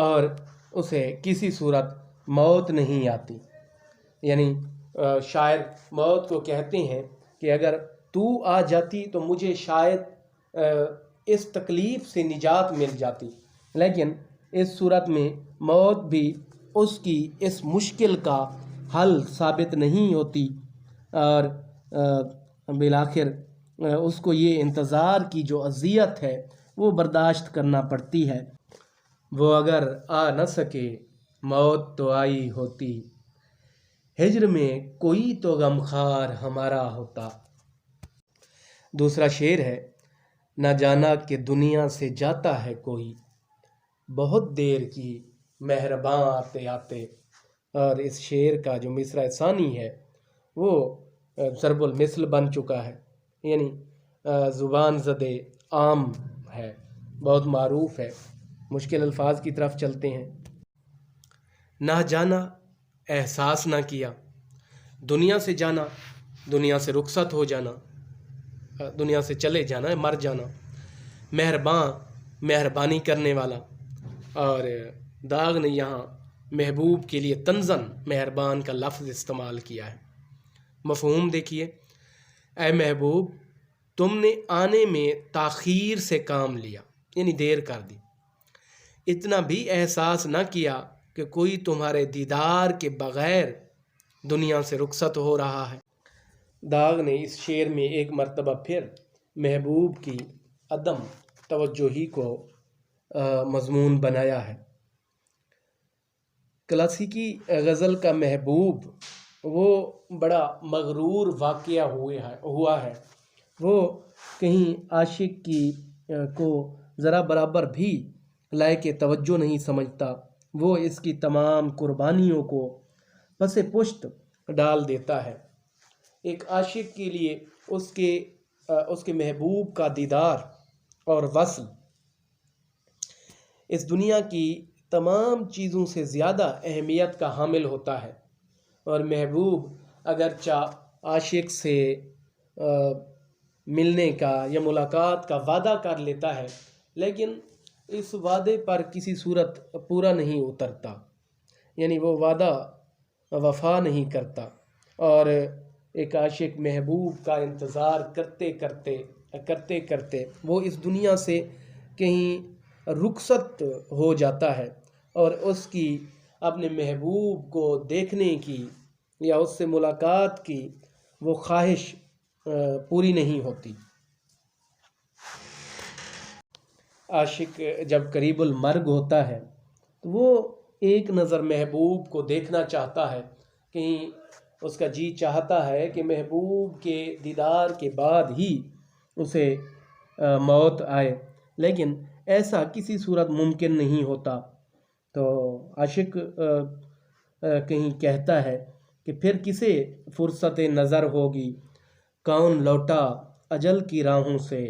اور اسے کسی صورت موت نہیں آتی. یعنی شاعر موت کو کہتے ہیں کہ اگر تو آ جاتی تو مجھے شاید اس تکلیف سے نجات مل جاتی، لیکن اس صورت میں موت بھی اس کی اس مشکل کا حل ثابت نہیں ہوتی، اور بالآخر اس کو یہ انتظار کی جو اذیت ہے وہ برداشت کرنا پڑتی ہے. وہ اگر آ نہ سکے موت تو آئی ہوتی، ہجر میں کوئی تو غمخوار ہمارا ہوتا. دوسرا شعر ہے، نہ جانا کہ دنیا سے جاتا ہے کوئی، بہت دیر کی مہرباں آتے آتے. اور اس شعر کا جو مصرع ثانی ہے وہ ضرب المثل بن چکا ہے، یعنی زبان زدے عام ہے، بہت معروف ہے. مشکل الفاظ کی طرف چلتے ہیں. نہ جانا احساس نہ کیا، دنیا سے جانا، دنیا سے رخصت ہو جانا، دنیا سے چلے جانا، مر جانا. مہرباں مہربانی کرنے والا، اور داغ نے یہاں محبوب کے لیے طنزاً مہربان کا لفظ استعمال کیا ہے. مفہوم دیکھیے، اے محبوب تم نے آنے میں تاخیر سے کام لیا، یعنی دیر کر دی، اتنا بھی احساس نہ کیا کہ کوئی تمہارے دیدار کے بغیر دنیا سے رخصت ہو رہا ہے. داغ نے اس شعر میں ایک مرتبہ پھر محبوب کی عدم توجہی کو مضمون بنایا ہے. کلاسیکی غزل کا محبوب وہ بڑا مغرور واقعہ ہوا ہے. وہ کہیں عاشق کی کو ذرا برابر بھی لائق توجہ نہیں سمجھتا. وہ اس کی تمام قربانیوں کو پس پشت ڈال دیتا ہے. ایک عاشق کے لیے اس کے محبوب کا دیدار اور وصل اس دنیا کی تمام چیزوں سے زیادہ اہمیت کا حامل ہوتا ہے. اور محبوب اگرچہ عاشق سے ملنے کا یا ملاقات کا وعدہ کر لیتا ہے، لیکن اس وعدے پر کسی صورت پورا نہیں اترتا، یعنی وہ وعدہ وفا نہیں کرتا. اور ایک عاشق محبوب کا انتظار کرتے کرتے وہ اس دنیا سے کہیں رخصت ہو جاتا ہے، اور اس کی اپنے محبوب کو دیکھنے کی یا اس سے ملاقات کی وہ خواہش پوری نہیں ہوتی. عاشق جب قریب المرگ ہوتا ہے تو وہ ایک نظر محبوب کو دیکھنا چاہتا ہے، کہیں اس کا جی چاہتا ہے کہ محبوب کے دیدار کے بعد ہی اسے موت آئے، لیکن ایسا کسی صورت ممکن نہیں ہوتا. تو عاشق کہیں کہتا ہے کہ پھر کسے فرصت نظر ہوگی، کون لوٹا اجل کی راہوں سے،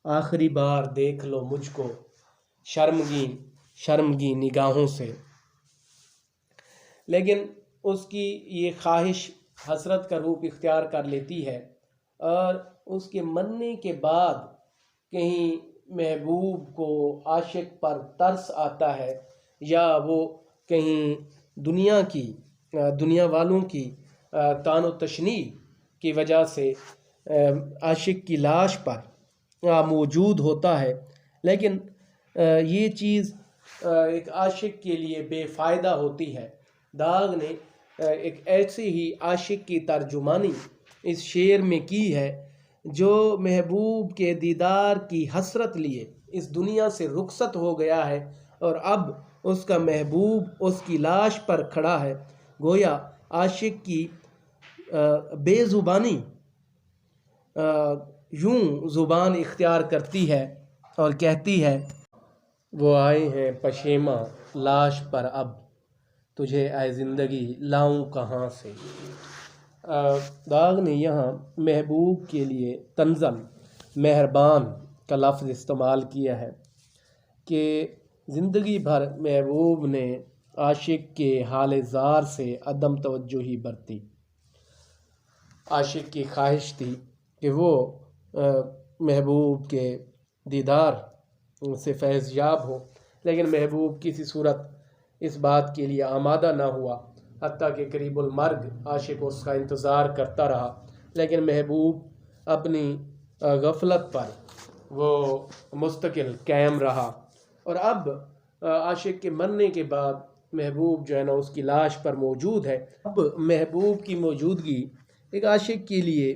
آخری بار دیکھ لو مجھ کو شرمگین نگاہوں سے. لیکن اس کی یہ خواہش حسرت کا روپ اختیار کر لیتی ہے، اور اس کے مرنے کے بعد کہیں محبوب کو عاشق پر ترس آتا ہے، یا وہ کہیں دنیا والوں کی طعن و تشنیع کی وجہ سے عاشق کی لاش پر موجود ہوتا ہے. لیکن یہ چیز ایک عاشق کے لیے بے فائدہ ہوتی ہے. داغ نے ایک ایسے ہی عاشق کی ترجمانی اس شعر میں کی ہے جو محبوب کے دیدار کی حسرت لیے اس دنیا سے رخصت ہو گیا ہے، اور اب اس کا محبوب اس کی لاش پر کھڑا ہے. گویا عاشق کی بے زبانی یوں زبان اختیار کرتی ہے اور کہتی ہے، وہ آئے ہیں پشیماں لاش پر اب، تجھے اے زندگی لاؤں کہاں سے. داغ نے یہاں محبوب کے لیے طنزاً مہربان کا لفظ استعمال کیا ہے کہ زندگی بھر محبوب نے عاشق کے حال زار سے عدم توجہی برتی. عاشق کی خواہش تھی کہ وہ محبوب کے دیدار سے فیض یاب ہو، لیکن محبوب کسی صورت اس بات کے لیے آمادہ نہ ہوا، حتیٰ کہ قریب المرگ عاشق اس کا انتظار کرتا رہا، لیکن محبوب اپنی غفلت پر وہ مستقل قائم رہا۔ اور اب عاشق کے مرنے کے بعد محبوب جو ہے نا اس کی لاش پر موجود ہے۔ اب محبوب کی موجودگی ایک عاشق کے لیے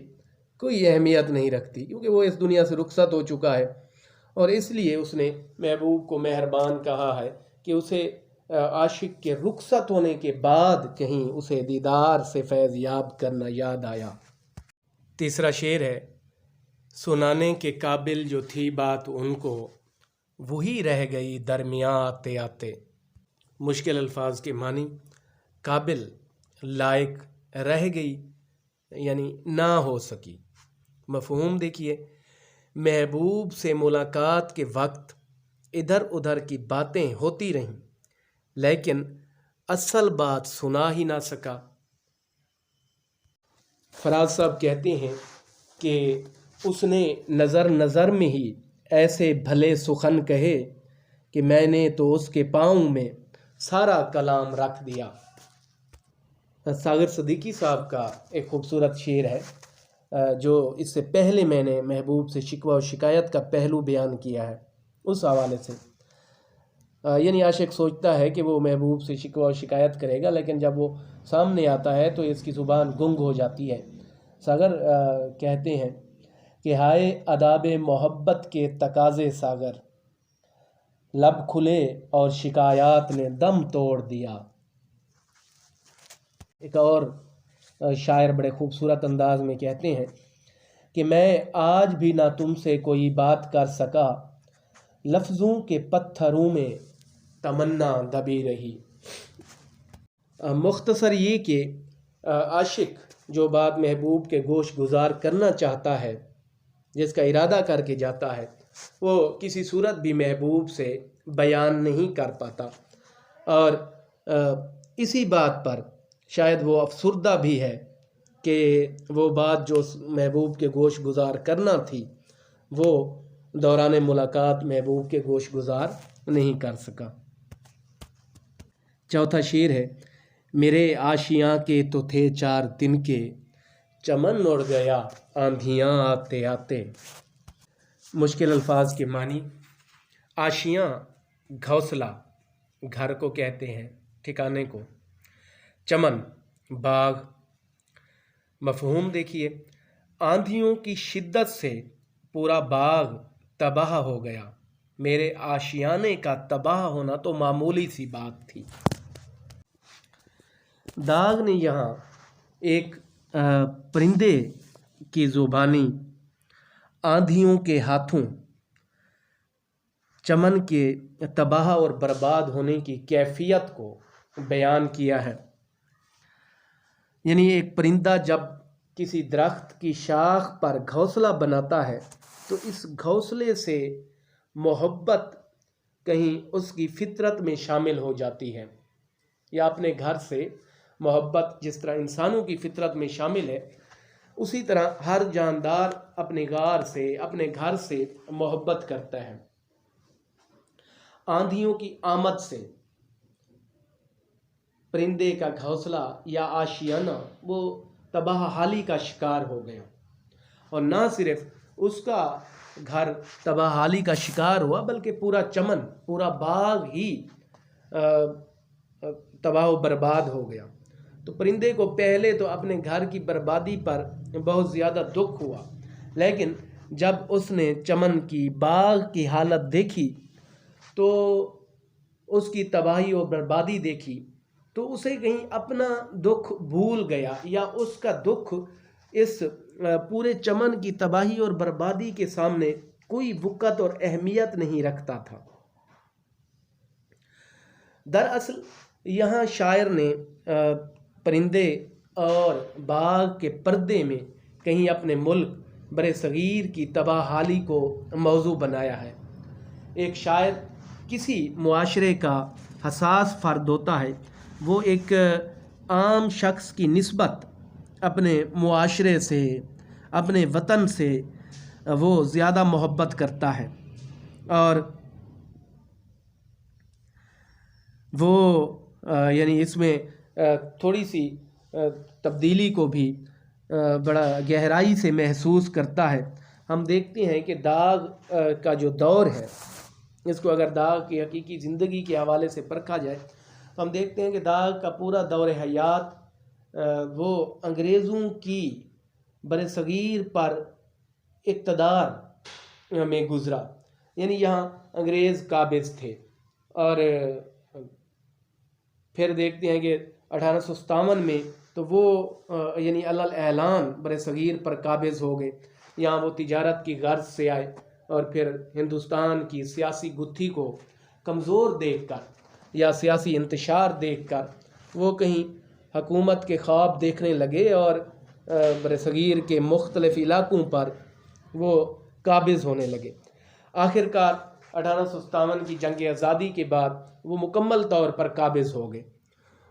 کوئی اہمیت نہیں رکھتی، کیونکہ وہ اس دنیا سے رخصت ہو چکا ہے، اور اس لیے اس نے محبوب کو مہربان کہا ہے کہ اسے عاشق کے رخصت ہونے کے بعد کہیں اسے دیدار سے فیض یاب کرنا یاد آیا۔ تیسرا شعر ہے: سنانے کے قابل جو تھی بات ان کو، وہی رہ گئی درمیاں آتے آتے۔ مشکل الفاظ کے معنی: قابل، لائق، رہ گئی یعنی نہ ہو سکی۔ مفہوم دیکھیے، محبوب سے ملاقات کے وقت ادھر ادھر کی باتیں ہوتی رہیں، لیکن اصل بات سنا ہی نہ سکا۔ فراز صاحب کہتے ہیں کہ اس نے نظر نظر میں ہی ایسے بھلے سخن کہے کہ میں نے تو اس کے پاؤں میں سارا کلام رکھ دیا۔ ساغر صدیقی صاحب کا ایک خوبصورت شعر ہے جو اس سے پہلے میں نے محبوب سے شکوہ و شکایت کا پہلو بیان کیا ہے، اس حوالے سے یعنی عاشق سوچتا ہے کہ وہ محبوب سے شکوہ و شکایت کرے گا، لیکن جب وہ سامنے آتا ہے تو اس کی زبان گنگ ہو جاتی ہے۔ ساغر کہتے ہیں کہ ہائے اداب محبت کے تقاضے ساغر، لب کھلے اور شکایات نے دم توڑ دیا۔ ایک اور شاعر بڑے خوبصورت انداز میں کہتے ہیں کہ میں آج بھی نہ تم سے کوئی بات کر سکا، لفظوں کے پتھروں میں تمنا دبی رہی۔ مختصر یہ کہ عاشق جو بات محبوب کے گوش گزار کرنا چاہتا ہے، جس کا ارادہ کر کے جاتا ہے، وہ کسی صورت بھی محبوب سے بیان نہیں کر پاتا، اور اسی بات پر شاید وہ افسردہ بھی ہے کہ وہ بات جو محبوب کے گوش گزار کرنا تھی وہ دوران ملاقات محبوب کے گوش گزار نہیں کر سکا۔ چوتھا شعر ہے: میرے آشیاں کے تو تھے 4 دن کے، چمن اڑ گیا آندھیاں آتے آتے۔ مشکل الفاظ کے معنی: آشیاں گھونسلہ، گھر کو کہتے ہیں، ٹھکانے کو۔ چمن، باغ۔ مفہوم دیکھیے، آندھیوں کی شدت سے پورا باغ تباہ ہو گیا، میرے آشیانے کا تباہ ہونا تو معمولی سی بات تھی۔ داغ نے یہاں ایک پرندے کی زبانی آندھیوں کے ہاتھوں چمن کے تباہ اور برباد ہونے کی کیفیت کو بیان کیا ہے۔ یعنی ایک پرندہ جب کسی درخت کی شاخ پر گھونسلہ بناتا ہے تو اس گھونسلے سے محبت کہیں اس کی فطرت میں شامل ہو جاتی ہے، یا اپنے گھر سے محبت جس طرح انسانوں کی فطرت میں شامل ہے، اسی طرح ہر جاندار اپنے غار سے، اپنے گھر سے محبت کرتا ہے۔ آندھیوں کی آمد سے پرندے کا گھونسلہ یا آشیانہ وہ تباہ حالی کا شکار ہو گیا، اور نہ صرف اس کا گھر تباہ حالی کا شکار ہوا بلکہ پورا چمن، پورا باغ ہی تباہ و برباد ہو گیا۔ تو پرندے کو پہلے تو اپنے گھر کی بربادی پر بہت زیادہ دکھ ہوا، لیکن جب اس نے چمن کی، باغ کی حالت دیکھی تو اس کی تباہی و بربادی دیکھی تو اسے کہیں اپنا دکھ بھول گیا، یا اس کا دکھ اس پورے چمن کی تباہی اور بربادی کے سامنے کوئی وقت اور اہمیت نہیں رکھتا تھا۔ دراصل یہاں شاعر نے پرندے اور باغ کے پردے میں کہیں اپنے ملک بر صغیر کی تباہ حالی کو موضوع بنایا ہے۔ ایک شاعر کسی معاشرے کا حساس فرد ہوتا ہے، وہ ایک عام شخص کی نسبت اپنے معاشرے سے، اپنے وطن سے وہ زیادہ محبت کرتا ہے، اور وہ یعنی اس میں تھوڑی سی تبدیلی کو بھی بڑا گہرائی سے محسوس کرتا ہے۔ ہم دیکھتے ہیں کہ داغ کا جو دور ہے، اس کو اگر داغ کی حقیقی زندگی کے حوالے سے پرکھا جائے تو ہم دیکھتے ہیں کہ داغ کا پورا دور حیات وہ انگریزوں کی بر صغیر پر اقتدار میں گزرا، یعنی یہاں انگریز قابض تھے، اور پھر دیکھتے ہیں کہ 1857 میں تو وہ یعنی اعلان بر صغیر پر قابض ہو گئے۔ یہاں وہ تجارت کی غرض سے آئے، اور پھر ہندوستان کی سیاسی گتھی کو کمزور دیکھ کر یا سیاسی انتشار دیکھ کر وہ کہیں حکومت کے خواب دیکھنے لگے، اور برصغیر کے مختلف علاقوں پر وہ قابض ہونے لگے۔ آخر کار 1857 کی جنگ آزادی کے بعد وہ مکمل طور پر قابض ہو گئے،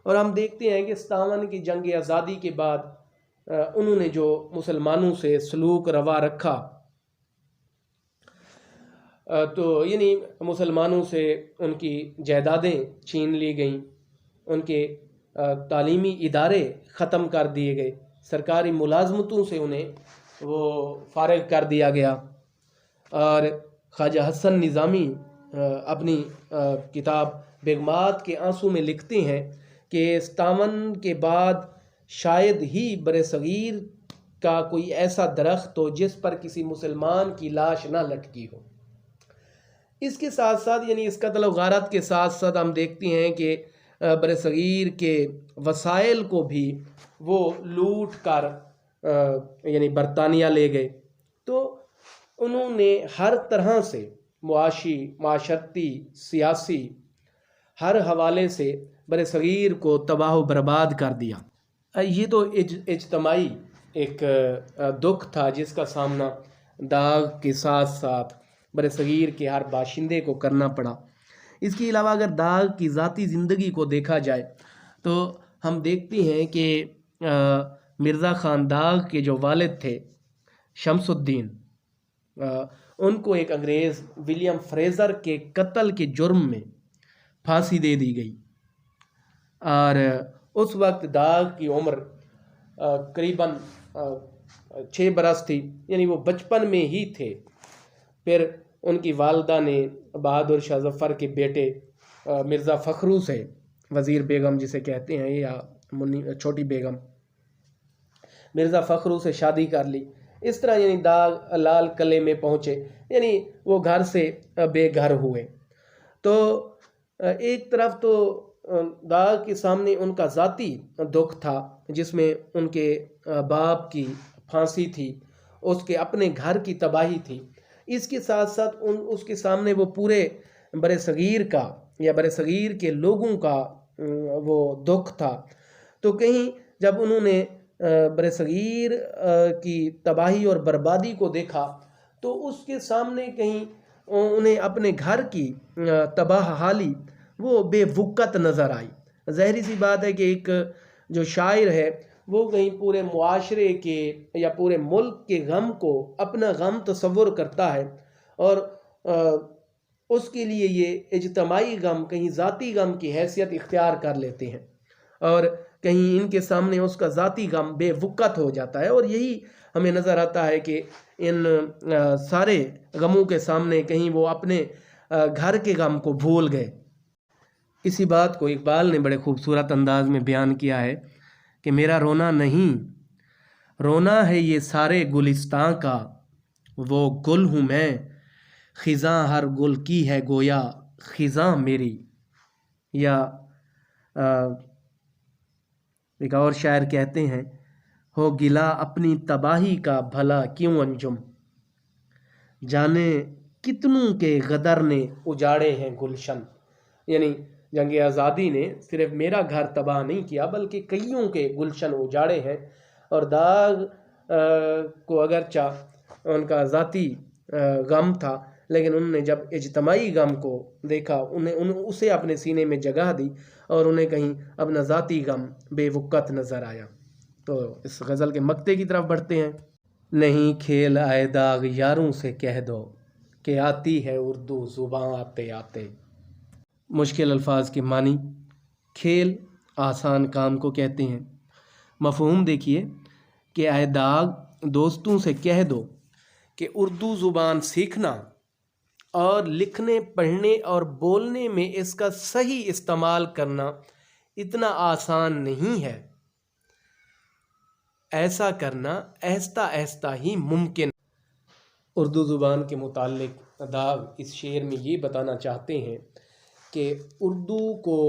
اور ہم دیکھتے ہیں کہ 57 کی جنگ آزادی کے بعد انہوں نے جو مسلمانوں سے سلوک روا رکھا، تو یعنی مسلمانوں سے ان کی جائیدادیں چھین لی گئیں، ان کے تعلیمی ادارے ختم کر دیے گئے، سرکاری ملازمتوں سے انہیں وہ فارغ کر دیا گیا۔ اور خواجہ حسن نظامی اپنی کتاب بیگمات کے آنسو میں لکھتے ہیں کہ 57 کے بعد شاید ہی برصغیر کا کوئی ایسا درخت ہو جس پر کسی مسلمان کی لاش نہ لٹکی ہو۔ اس کے ساتھ ساتھ یعنی اس قتل و غارت کے ساتھ ساتھ ہم دیکھتے ہیں کہ برصغیر کے وسائل کو بھی وہ لوٹ کر یعنی برطانیہ لے گئے، تو انہوں نے ہر طرح سے معاشی، معاشرتی، سیاسی ہر حوالے سے برصغیر کو تباہ و برباد کر دیا۔ یہ تو اجتماعی ایک دکھ تھا جس کا سامنا داغ کے ساتھ ساتھ برصغیر کے ہر باشندے کو کرنا پڑا۔ اس کے علاوہ اگر داغ کی ذاتی زندگی کو دیکھا جائے تو ہم دیکھتے ہیں کہ مرزا خان داغ کے جو والد تھے شمس الدین، ان کو ایک انگریز ولیم فریزر کے قتل کے جرم میں پھانسی دے دی گئی، اور اس وقت داغ کی عمر قریباً 6 برس تھی، یعنی وہ بچپن میں ہی تھے۔ پھر ان کی والدہ نے بہادر شاہ ظفر کے بیٹے مرزا فخرو سے، وزیر بیگم جسے کہتے ہیں یا چھوٹی بیگم، مرزا فخرو سے شادی کر لی۔ اس طرح یعنی داغ لال قلعے میں پہنچے، یعنی وہ گھر سے بے گھر ہوئے۔ تو ایک طرف تو داغ کے سامنے ان کا ذاتی دکھ تھا جس میں ان کے باپ کی پھانسی تھی، اس کے اپنے گھر کی تباہی تھی، اس کے ساتھ ساتھ اس کے سامنے وہ پورے برصغیر کا یا برصغیر کے لوگوں کا وہ دکھ تھا۔ تو کہیں جب انہوں نے برصغیر کی تباہی اور بربادی کو دیکھا تو اس کے سامنے کہیں انہیں اپنے گھر کی تباہ حالی وہ بے وقت نظر آئی۔ ظاہری سی بات ہے کہ ایک جو شاعر ہے وہ کہیں پورے معاشرے کے یا پورے ملک کے غم کو اپنا غم تصور کرتا ہے، اور اس کے لیے یہ اجتماعی غم کہیں ذاتی غم کی حیثیت اختیار کر لیتے ہیں، اور کہیں ان کے سامنے اس کا ذاتی غم بے وقت ہو جاتا ہے، اور یہی ہمیں نظر آتا ہے کہ ان سارے غموں کے سامنے کہیں وہ اپنے گھر کے غم کو بھول گئے۔ اسی بات کو اقبال نے بڑے خوبصورت انداز میں بیان کیا ہے کہ میرا رونا نہیں، رونا ہے یہ سارے گلستاں کا، وہ گل ہوں میں، خزاں ہر گل کی ہے گویا خزاں میری۔ یا ایک اور شاعر کہتے ہیں، ہو گلا اپنی تباہی کا بھلا کیوں انجم، جانے کتنوں کے غدر نے اجاڑے ہیں گلشن۔ یعنی جنگ آزادی نے صرف میرا گھر تباہ نہیں کیا بلکہ کئیوں کے گلشن اجاڑے ہیں، اور داغ کو اگرچہ ان کا ذاتی غم تھا لیکن انہوں نے جب اجتماعی غم کو دیکھا انہیں اسے اپنے سینے میں جگہ دی، اور انہیں کہیں اپنا ذاتی غم بے وقت نظر آیا۔ تو اس غزل کے مقطع کی طرف بڑھتے ہیں۔ نہیں کھیل آئے داغ یاروں سے کہہ دو کہ آتی ہے اردو زباں آتے آتے، مشکل الفاظ کے معنی، کھیل آسان کام کو کہتے ہیں۔ مفہوم دیکھیے کہ اے داغ دوستوں سے کہہ دو کہ اردو زبان سیکھنا اور لکھنے پڑھنے اور بولنے میں اس کا صحیح استعمال کرنا اتنا آسان نہیں ہے، ایسا کرنا آہستہ آہستہ ہی ممکن۔ اردو زبان کے متعلق داغ اس شعر میں یہ بتانا چاہتے ہیں کہ اردو کو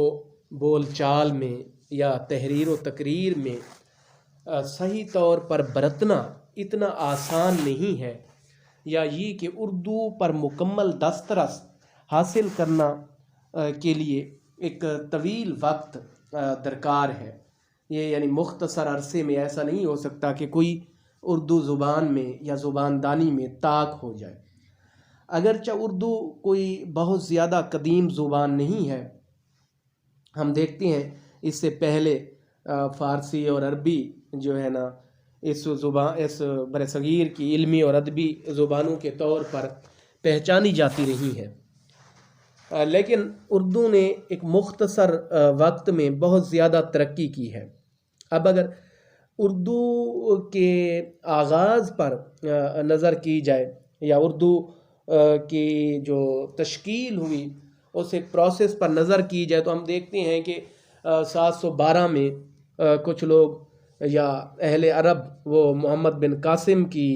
بول چال میں یا تحریر و تقریر میں صحیح طور پر برتنا اتنا آسان نہیں ہے، یا یہ کہ اردو پر مکمل دسترس حاصل کرنا کے لیے ایک طویل وقت درکار ہے۔ یہ یعنی مختصر عرصے میں ایسا نہیں ہو سکتا کہ کوئی اردو زبان میں یا زبان دانی میں طاق ہو جائے۔ اگرچہ اردو کوئی بہت زیادہ قدیم زبان نہیں ہے، ہم دیکھتے ہیں اس سے پہلے فارسی اور عربی جو ہے نا اس برصغیر کی علمی اور ادبی زبانوں کے طور پر پہچانی جاتی رہی ہیں، لیکن اردو نے ایک مختصر وقت میں بہت زیادہ ترقی کی ہے۔ اب اگر اردو کے آغاز پر نظر کی جائے یا اردو کی جو تشکیل ہوئی اس ایک پروسیس پر نظر کی جائے تو ہم دیکھتے ہیں کہ 712 میں کچھ لوگ یا اہل عرب وہ محمد بن قاسم کی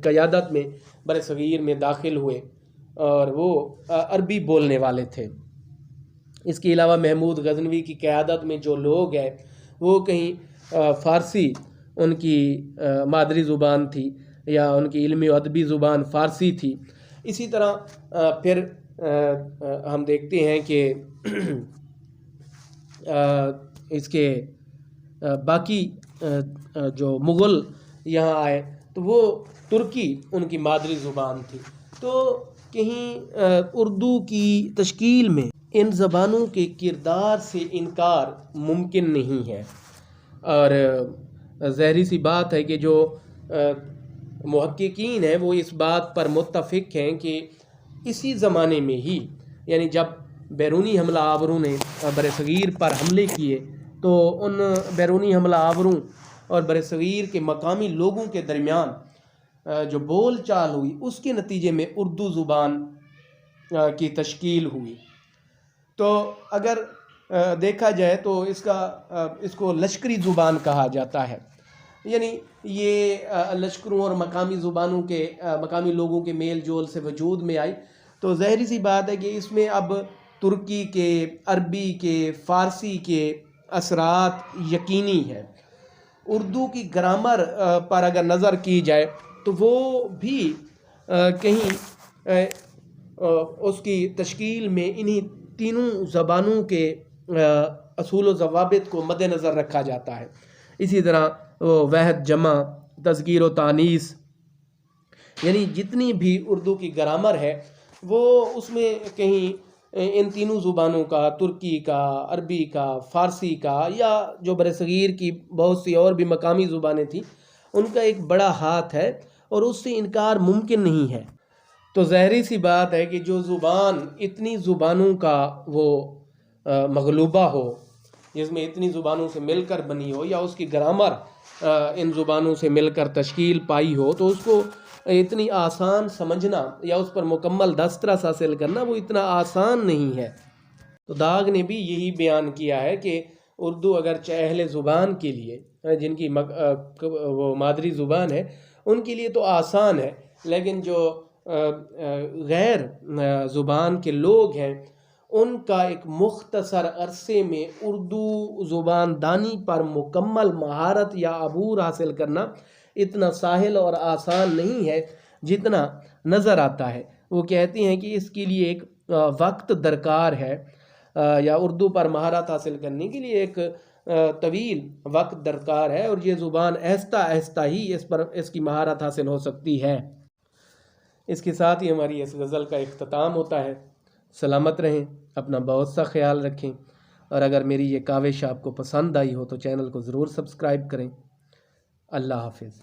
قیادت میں برصغیر میں داخل ہوئے اور وہ عربی بولنے والے تھے۔ اس کے علاوہ محمود غزنوی کی قیادت میں جو لوگ ہیں وہ کہیں فارسی ان کی مادری زبان تھی یا ان کی علمی و ادبی زبان فارسی تھی۔ اسی طرح پھر ہم دیکھتے ہیں کہ اس کے باقی جو مغل یہاں آئے تو وہ ترکی ان کی مادری زبان تھی۔ تو کہیں اردو کی تشکیل میں ان زبانوں کے کردار سے انکار ممکن نہیں ہے، اور ظاہری سی بات ہے کہ جو محققین ہیں وہ اس بات پر متفق ہیں کہ اسی زمانے میں ہی، یعنی جب بیرونی حملہ آوروں نے برصغیر پر حملے کیے تو ان بیرونی حملہ آوروں اور برصغیر کے مقامی لوگوں کے درمیان جو بول چال ہوئی اس کے نتیجے میں اردو زبان کی تشکیل ہوئی۔ تو اگر دیکھا جائے تو اس کو لشکری زبان کہا جاتا ہے، یعنی یہ لشکروں اور مقامی زبانوں کے مقامی لوگوں کے میل جول سے وجود میں آئی۔ تو ظاہری سی بات ہے کہ اس میں اب ترکی کے، عربی کے، فارسی کے اثرات یقینی ہیں۔ اردو کی گرامر پر اگر نظر کی جائے تو وہ بھی کہیں اس کی تشکیل میں انہی تینوں زبانوں کے اصول و ضوابط کو مد نظر رکھا جاتا ہے۔ اسی طرح وحد، جمع، تذکیر و تانیث، یعنی جتنی بھی اردو کی گرامر ہے وہ اس میں کہیں ان تینوں زبانوں کا، ترکی کا، عربی کا، فارسی کا، یا جو برصغیر کی بہت سی اور بھی مقامی زبانیں تھیں ان کا ایک بڑا ہاتھ ہے، اور اس سے انکار ممکن نہیں ہے۔ تو ظاہری سی بات ہے کہ جو زبان اتنی زبانوں کا وہ مغلوبہ ہو، جس میں اتنی زبانوں سے مل کر بنی ہو، یا اس کی گرامر ان زبانوں سے مل کر تشکیل پائی ہو، تو اس کو اتنی آسان سمجھنا یا اس پر مکمل دسترس حاصل کرنا وہ اتنا آسان نہیں ہے۔ تو داغ نے بھی یہی بیان کیا ہے کہ اردو اگرچہ اہل زبان کے لیے، جن کی وہ مادری زبان ہے، ان کے لیے تو آسان ہے، لیکن جو غیر زبان کے لوگ ہیں ان کا ایک مختصر عرصے میں اردو زبان دانی پر مکمل مہارت یا عبور حاصل کرنا اتنا ساہل اور آسان نہیں ہے جتنا نظر آتا ہے۔ وہ کہتے ہیں کہ اس کے لیے ایک وقت درکار ہے، یا اردو پر مہارت حاصل کرنے کے لیے ایک طویل وقت درکار ہے، اور یہ زبان آہستہ آہستہ ہی اس کی مہارت حاصل ہو سکتی ہے۔ اس کے ساتھ ہی ہماری اس غزل کا اختتام ہوتا ہے۔ سلامت رہیں، اپنا بہت سا خیال رکھیں، اور اگر میری یہ کاوش آپ کو پسند آئی ہو تو چینل کو ضرور سبسکرائب کریں۔ اللہ حافظ۔